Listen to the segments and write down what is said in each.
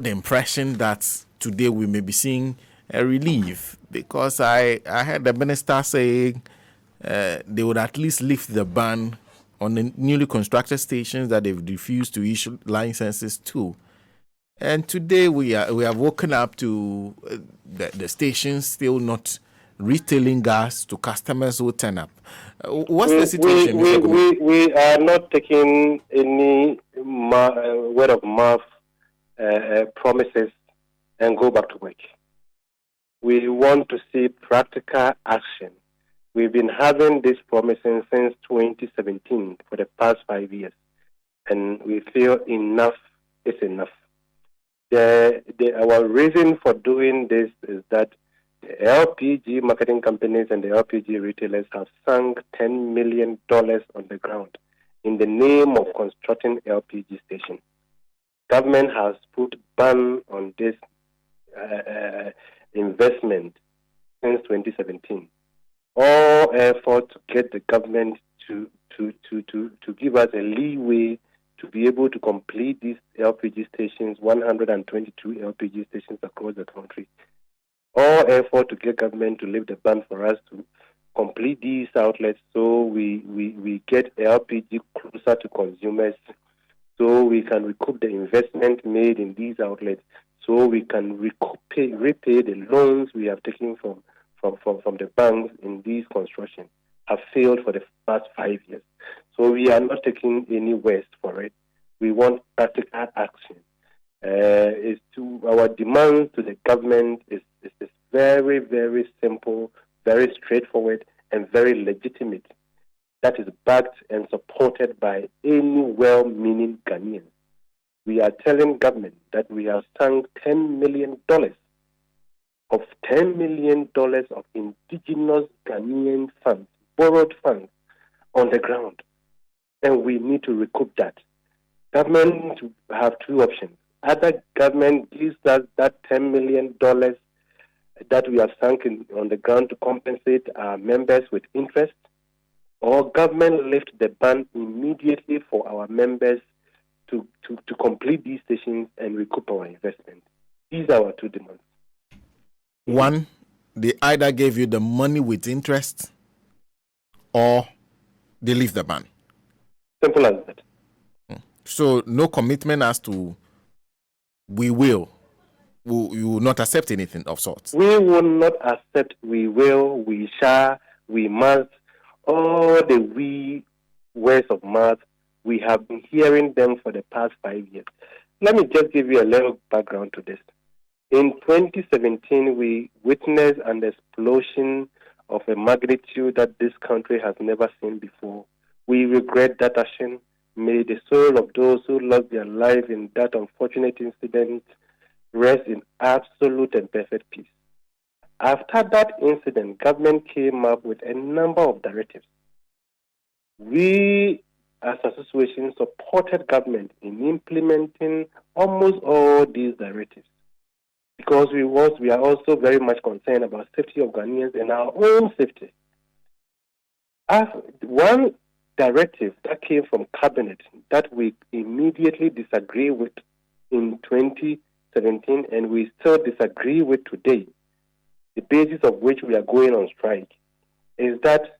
the impression that today we may be seeing a relief, because I heard the minister saying they would at least lift the ban on the newly constructed stations that they've refused to issue licenses to. And today we have woken up to the stations still not retailing gas to customers who turn up. What's the situation, Mr. Kumi? We are not taking any word of mouth promises and go back to work. We want to see practical action. We've been having this promising since 2017 for the past 5 years, and we feel enough is enough. Our reason for doing this is that the LPG marketing companies and the LPG retailers have sunk $10 million on the ground in the name of constructing LPG stations. Government has put ban on this investment since 2017. All effort to get the government to give us a leeway to be able to complete these LPG stations, 122 LPG stations across the country. All effort to get government to lift the ban for us to complete these outlets so we get LPG closer to consumers, so we can recoup the investment made in these outlets, so we can repay the loans we have taken from the banks in these construction have failed for the past 5 years. So we are not taking any waste for it. We want practical action. Our demand to the government is very, very simple, very straightforward, and very legitimate. That is backed and supported by any well-meaning Ghanaians. We are telling government that we have sunk $10 million of $10 million of indigenous Ghanaian funds, borrowed funds, on the ground. And we need to recoup that. Government have two options. Either government gives us that $10 million that we have sunk on the ground to compensate our members with interest, or government lift the ban immediately for our members to complete these stations and recoup our investment. These are our two demands. One, they either gave you the money with interest or they lift the ban. Simple as that. So no commitment as to we will not accept anything of sorts. We will not accept we will, we shall, we must, all the we words of mouth. We have been hearing them for the past 5 years. Let me just give you a little background to this. In 2017, we witnessed an explosion of a magnitude that this country has never seen before. We regret that action. May the soul of those who lost their lives in that unfortunate incident rest in absolute and perfect peace. After that incident, government came up with a number of directives. We, as association, supported government in implementing almost all these directives, because we are also very much concerned about safety of Ghanaians and our own safety. As one directive that came from cabinet that we immediately disagree with in 2017, and we still disagree with today, the basis of which we are going on strike, is that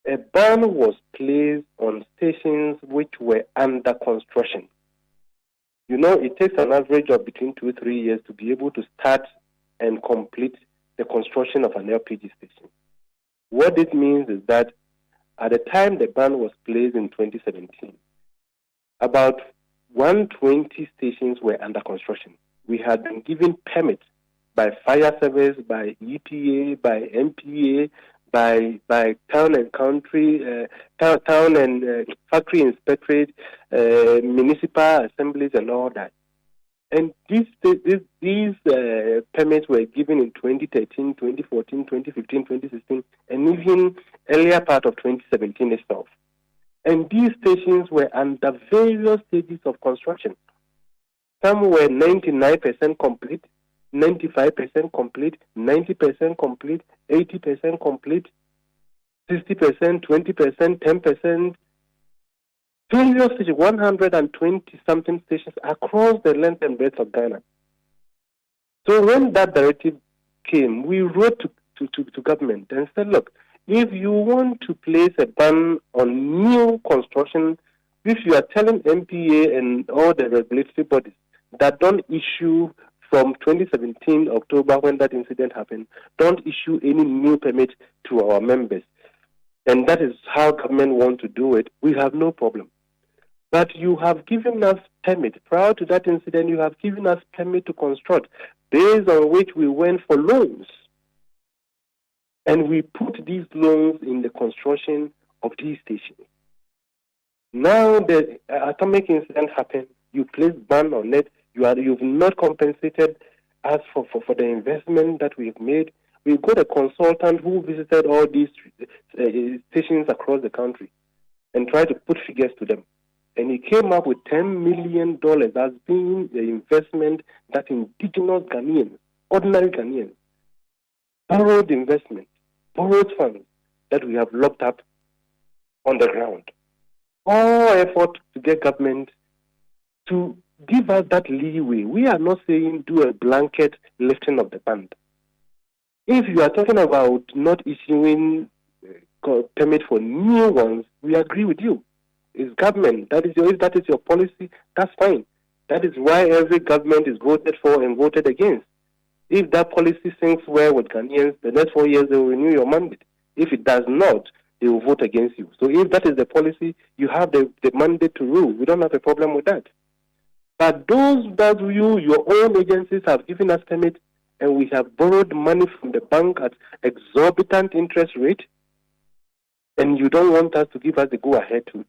a ban was placed on stations which were under construction. You know, it takes an average of between 2 to 3 years to be able to start and complete the construction of an LPG station. What this means is that at the time the ban was placed in 2017, about 120 stations were under construction. We had been given permits by fire service, by EPA, by MPA, by town and country, town and factory inspectorate, municipal assemblies, and all that. And these permits were given in 2013, 2014, 2015, 2016, and even earlier part of 2017 itself. And these stations were under various stages of construction. Some were 99% complete, 95% complete, 90% complete, 80% complete, 60%, 20%, 10%. Various stations, 120-something stations across the length and breadth of Ghana. So when that directive came, we wrote to government and said, look, if you want to place a ban on new construction, if you are telling MPA and all the regulatory bodies that don't issue from 2017 October when that incident happened, don't issue any new permit to our members, and that is how government wants to do it, we have no problem. But you have given us permit. Prior to that incident, you have given us permit to construct, based on which we went for loans. And we put these loans in the construction of these stations. Now the atomic incident happened, you place ban on it, you've not compensated us for the investment that we've made. We got a consultant who visited all these stations across the country and tried to put figures to them. And he came up with $10 million as being the investment that indigenous Ghanaians, ordinary Ghanaians, borrowed investment, borrowed funds that we have locked up on the ground. All effort to get government to give us that leeway. We are not saying do a blanket lifting of the ban. If you are talking about not issuing permit for new ones, we agree with you. It's government. If that is your policy, that's fine. That is why every government is voted for and voted against. If that policy sinks well with Ghanaians, the next 4 years they will renew your mandate. If it does not, they will vote against you. So if that is the policy, you have the mandate to rule. We don't have a problem with that. But those that your own agencies have given us permit, and we have borrowed money from the bank at exorbitant interest rate, and you don't want us to give us the go-ahead to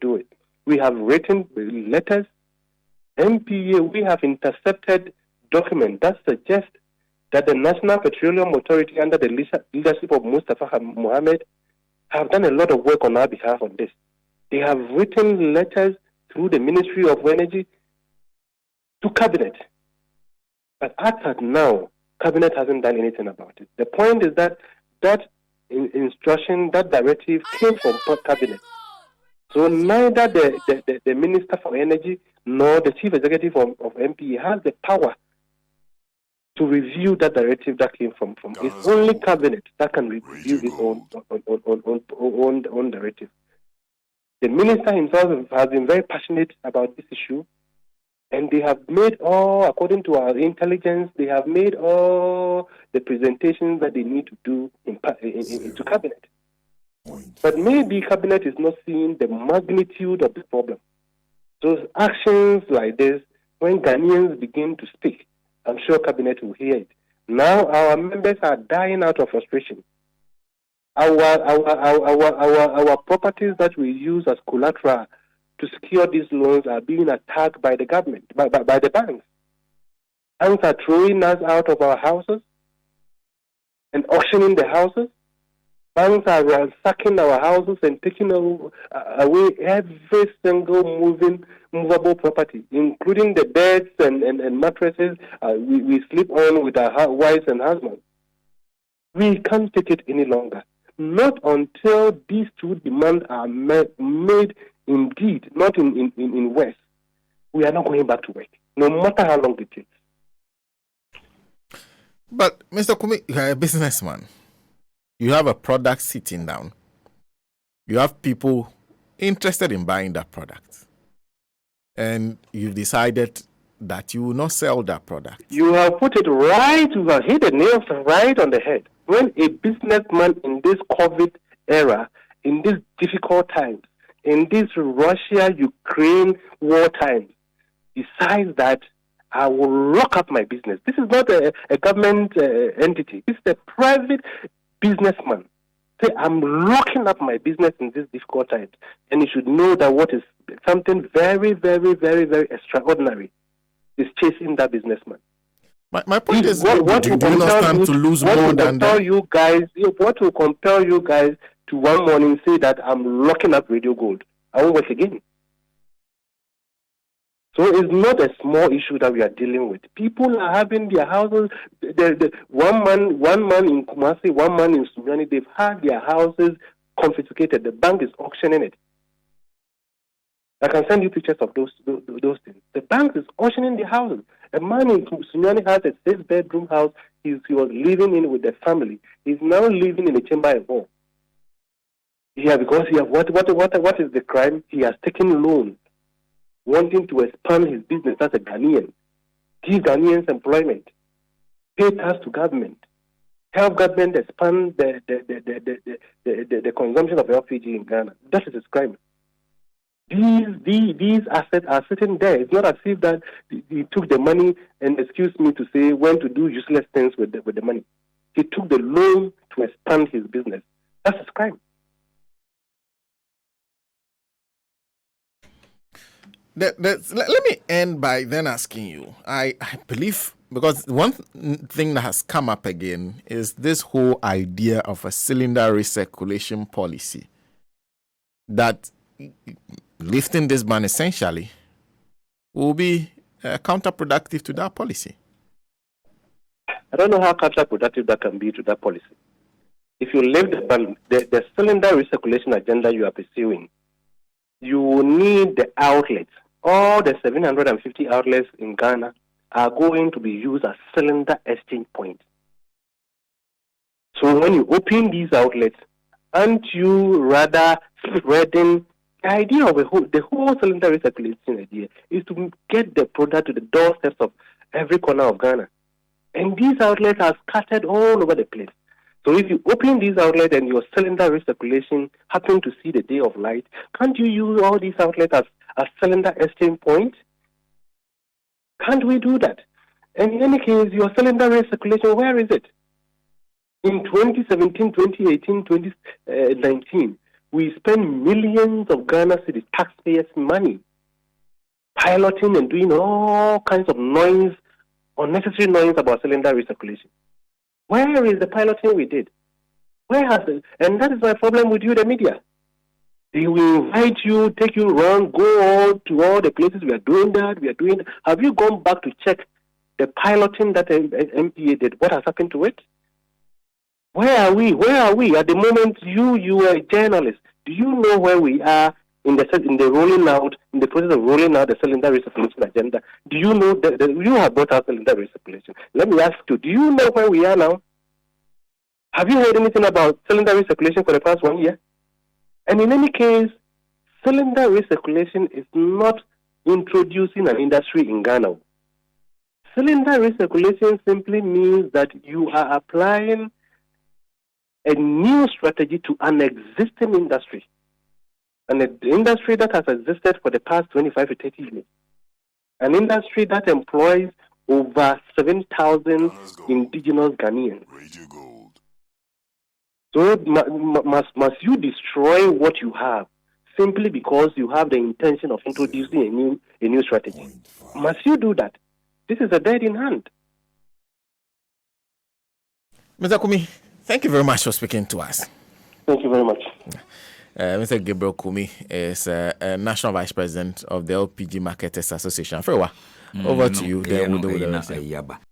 do it. We have written letters. MPA, we have intercepted documents that suggest that the National Petroleum Authority, under the leadership of Mustafa Mohammed, have done a lot of work on our behalf on this. They have written letters through the Ministry of Energy to Cabinet. But as of now, Cabinet hasn't done anything about it. The point is that instruction, that directive came from Cabinet. So neither the Minister for Energy nor the Chief Executive of MPA has the power to review that directive that came from it's only Cabinet that can review its own directive. The Minister himself has been very passionate about this issue, and they have made according to our intelligence, they have made all the presentations that they need to do into Cabinet. But maybe Cabinet is not seeing the magnitude of the problem. So actions like this, when Ghanaians begin to speak, I'm sure Cabinet will hear it. Now our members are dying out of frustration. Our properties that we use as collateral to secure these loans are being attacked by the government, by the banks. Banks are throwing us out of our houses and auctioning the houses. Banks are ransacking our houses and taking away every single movable property, including the beds and mattresses we sleep on with our wives and husbands. We can't take it any longer. Not until these two demands are made indeed, not in West. We are not going back to work, no matter how long it takes. But, Mr. Kumi, you are a businessman. You have a product sitting down. You have people interested in buying that product. And you've decided that you will not sell that product. You have put it right, you have hit the nails right on the head. When a businessman in this COVID era, in these difficult times, in this Russia-Ukraine war times, decides that I will lock up my business. This is not a government entity. This is a private businessman. Say, I'm locking up my business in these difficult times. And you should know that what is something very, very, very, very extraordinary is chasing that businessman. My point is, do you not stand to lose more than that? What will compel you guys to one morning say that I'm locking up Radio Gold? I won't work again. So it's not a small issue that we are dealing with. People are having their houses. One man in Kumasi, one man in Sunyani, they've had their houses confiscated. The bank is auctioning it. I can send you pictures of those things. The bank is auctioning the houses. A man in Sunyani has a 6-bedroom house. He was living in with the family. He's now living in a chamber at home. Yeah, because he has, what is the crime? He has taken loans, wanting to expand his business as a Ghanaian, give Ghanaians employment, pay tax to government, help government expand the consumption of LPG in Ghana. That is his crime. These assets are sitting there. It's not as if that he took the money and, excuse me to say, went to do useless things with the money. He took the loan to expand his business. That's his crime. Let me end by then asking you. I believe, because one thing that has come up again is this whole idea of a cylinder recirculation policy, that lifting this ban essentially will be counterproductive to that policy. I don't know how counterproductive that can be to that policy. If you lift the ban, the cylinder recirculation agenda you are pursuing, you need the outlets. All the 750 outlets in Ghana are going to be used as cylinder exchange points. So when you open these outlets, aren't you rather spreading the idea of the whole cylinder recirculation idea is to get the product to the doorsteps of every corner of Ghana. And these outlets are scattered all over the place. So if you open these outlets and your cylinder recirculation happen to see the day of light, can't you use all these outlets as cylinder exchange points? Can't we do that? And in any case, your cylinder recirculation, where is it? In 2017, 2018, 2019, we spent millions of Ghana city taxpayers' money piloting and doing all kinds of noise, unnecessary noise about cylinder recirculation. Where is the piloting we did? Where has it? And that is my problem with you, the media. They will invite you, take you around, go all to all the places we are doing that. Have you gone back to check the piloting that MPA did? What has happened to it? Where are we? At the moment, you are a journalist. Do you know where we are in the rolling out, in the process of rolling out the cylinder recirculation agenda? Do you know that you have brought out cylinder recirculation? Let me ask you, do you know where we are now? Have you heard anything about cylinder recirculation for the past 1 year? And in any case, cylinder recirculation is not introducing an industry in Ghana. Cylinder recirculation simply means that you are applying a new strategy to an existing industry, an industry that has existed for the past 25 to 30 years, an industry that employs over 7,000 indigenous Ghanaians. So must you destroy what you have simply because you have the intention of introducing a new strategy? Must you do that? This is a bird in hand. Mr. Kumi, thank you very much for speaking to us. Thank you very much. Mr. Gabriel Kumi is National Vice President of the LPG Marketers Association. Over to you.